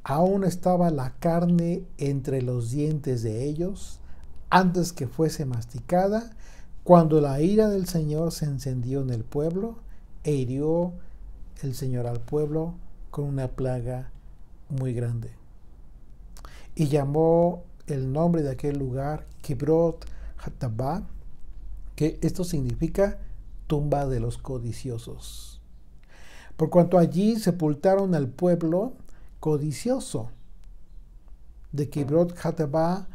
Aún estaba la carne entre los dientes de ellos antes que fuese masticada, cuando la ira del Señor se encendió en el pueblo, e hirió el Señor al pueblo con una plaga muy grande. Y llamó el nombre de aquel lugar Kibrot Hatabá, que esto significa tumba de los codiciosos, por cuanto allí sepultaron al pueblo codicioso. De Kibrot Hatabá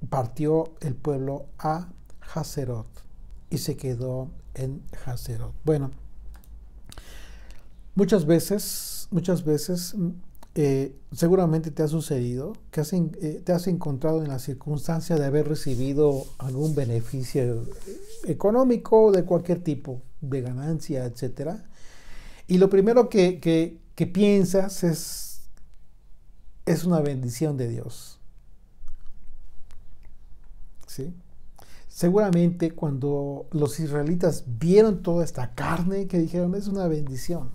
partió el pueblo a Hazerot y se quedó en Hazerot. Bueno, muchas veces seguramente te ha sucedido que te has encontrado en la circunstancia de haber recibido algún beneficio económico de cualquier tipo, de ganancia, etcétera, y lo primero que piensas es una bendición de Dios. ¿Sí? Seguramente cuando los israelitas vieron toda esta carne, que dijeron: es una bendición.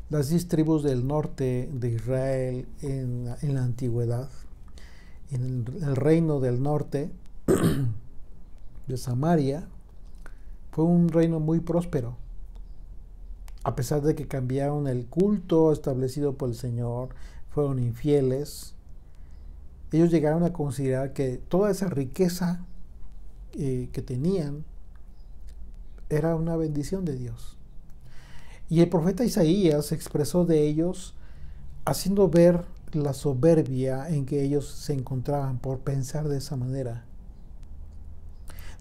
Las 10 tribus del norte de Israel en la antigüedad, en el reino del norte de Samaria, fue un reino muy próspero. A pesar de que cambiaron el culto establecido por el Señor, fueron infieles, ellos llegaron a considerar que toda esa riqueza que tenían era una bendición de Dios. Y el profeta Isaías expresó de ellos, haciendo ver la soberbia en que ellos se encontraban por pensar de esa manera.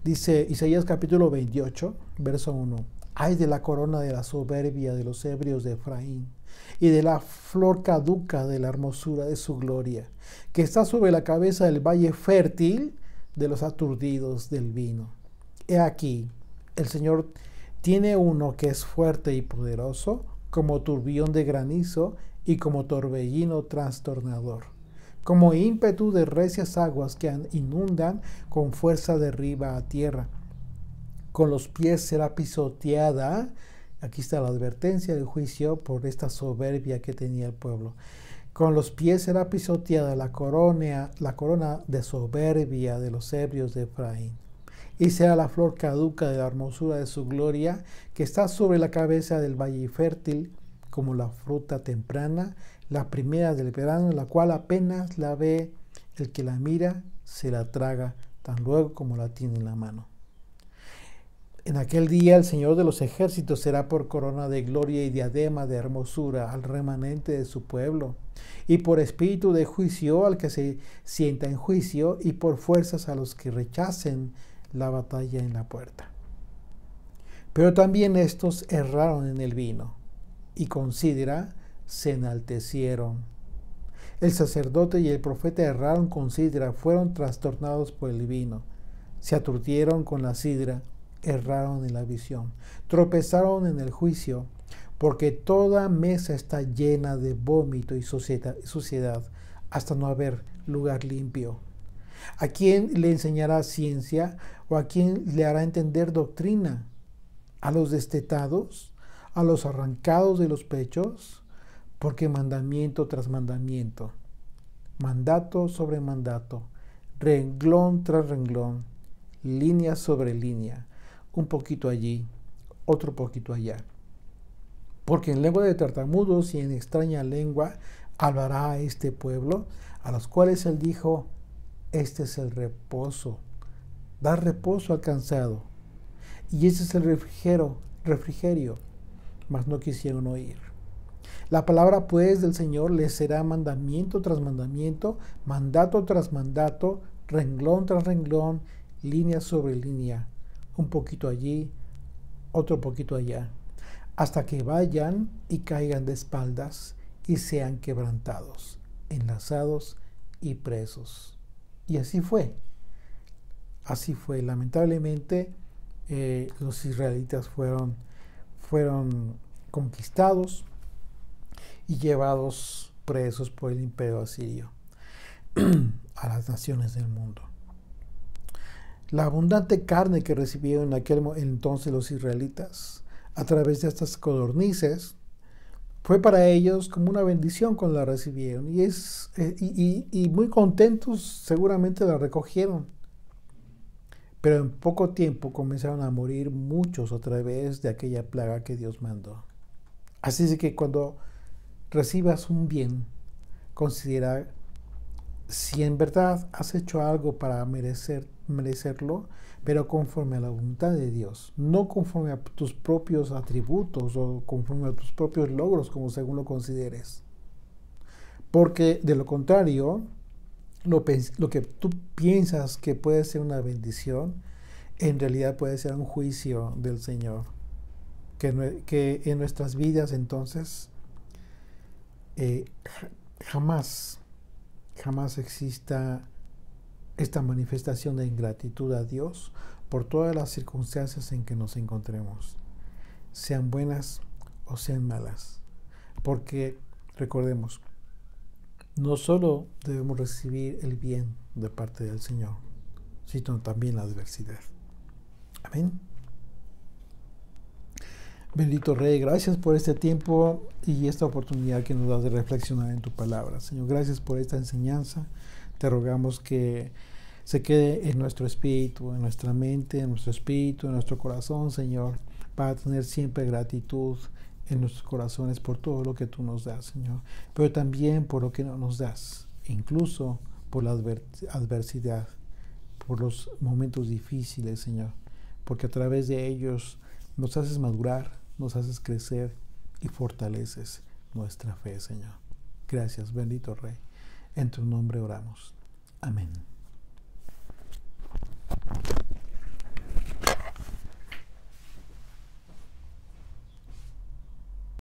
Dice Isaías capítulo 28, verso 1. Ay de la corona de la soberbia de los ebrios de Efraín, y de la flor caduca de la hermosura de su gloria, que está sobre la cabeza del valle fértil de los aturdidos del vino. He aquí, el Señor tiene uno que es fuerte y poderoso, como turbión de granizo y como torbellino trastornador, como ímpetu de recias aguas que inundan con fuerza de arriba a tierra. Con los pies será pisoteada. Aquí está la advertencia del juicio por esta soberbia que tenía el pueblo. Con los pies será pisoteada la corona de soberbia de los ebrios de Efraín. Y será la flor caduca de la hermosura de su gloria, que está sobre la cabeza del valle fértil, como la fruta temprana, la primera del verano, la cual apenas la ve el que la mira, se la traga, tan luego como la tiene en la mano. En aquel día el Señor de los ejércitos será por corona de gloria y diadema de hermosura al remanente de su pueblo, y por espíritu de juicio al que se sienta en juicio, y por fuerzas a los que rechacen la batalla en la puerta. Pero también estos erraron en el vino, y con sidra se enaltecieron. El sacerdote y el profeta erraron con sidra, fueron trastornados por el vino, se aturdieron con la sidra, erraron en la visión, tropezaron en el juicio, porque toda mesa está llena de vómito y suciedad, hasta no haber lugar limpio. ¿A quién le enseñará ciencia o a quién le hará entender doctrina? ¿A los destetados? ¿A los arrancados de los pechos? Porque mandamiento tras mandamiento, mandato sobre mandato, renglón tras renglón, línea sobre línea, un poquito allí, otro poquito allá. Porque en lengua de tartamudos y en extraña lengua hablará a este pueblo, a los cuales él dijo: este es el reposo, dar reposo al cansado, y este es el refrigerio, mas no quisieron oír. La palabra pues del Señor les será mandamiento tras mandamiento, mandato tras mandato, renglón tras renglón, línea sobre línea, un poquito allí, otro poquito allá, hasta que vayan y caigan de espaldas y sean quebrantados, enlazados y presos. Y así fue. Así fue. Lamentablemente, los israelitas fueron conquistados y llevados presos por el imperio asirio a las naciones del mundo. La abundante carne que recibieron en aquel entonces los israelitas a través de estas codornices fue para ellos como una bendición cuando la recibieron, y muy contentos seguramente la recogieron. Pero en poco tiempo comenzaron a morir muchos a través de aquella plaga que Dios mandó. Así es que cuando recibas un bien, considera si en verdad has hecho algo para merecerlo, pero conforme a la voluntad de Dios, no conforme a tus propios atributos o conforme a tus propios logros, como según lo consideres. Porque de lo contrario, lo que tú piensas que puede ser una bendición, en realidad puede ser un juicio del Señor. Que en nuestras vidas entonces jamás exista esta manifestación de ingratitud a Dios por todas las circunstancias en que nos encontremos, sean buenas o sean malas. Porque recordemos, no solo debemos recibir el bien de parte del Señor, sino también la adversidad. Amén. Bendito Rey, gracias por este tiempo y esta oportunidad que nos das de reflexionar en tu palabra. Señor, gracias por esta enseñanza. Te rogamos que se quede en nuestro espíritu, en nuestra mente, en nuestro espíritu, en nuestro corazón, Señor, para tener siempre gratitud en nuestros corazones por todo lo que tú nos das, Señor, pero también por lo que no nos das, incluso por la adversidad, por los momentos difíciles, Señor, porque a través de ellos nos haces madurar, nos haces crecer y fortaleces nuestra fe, Señor. Gracias, bendito Rey. En tu nombre oramos. Amén.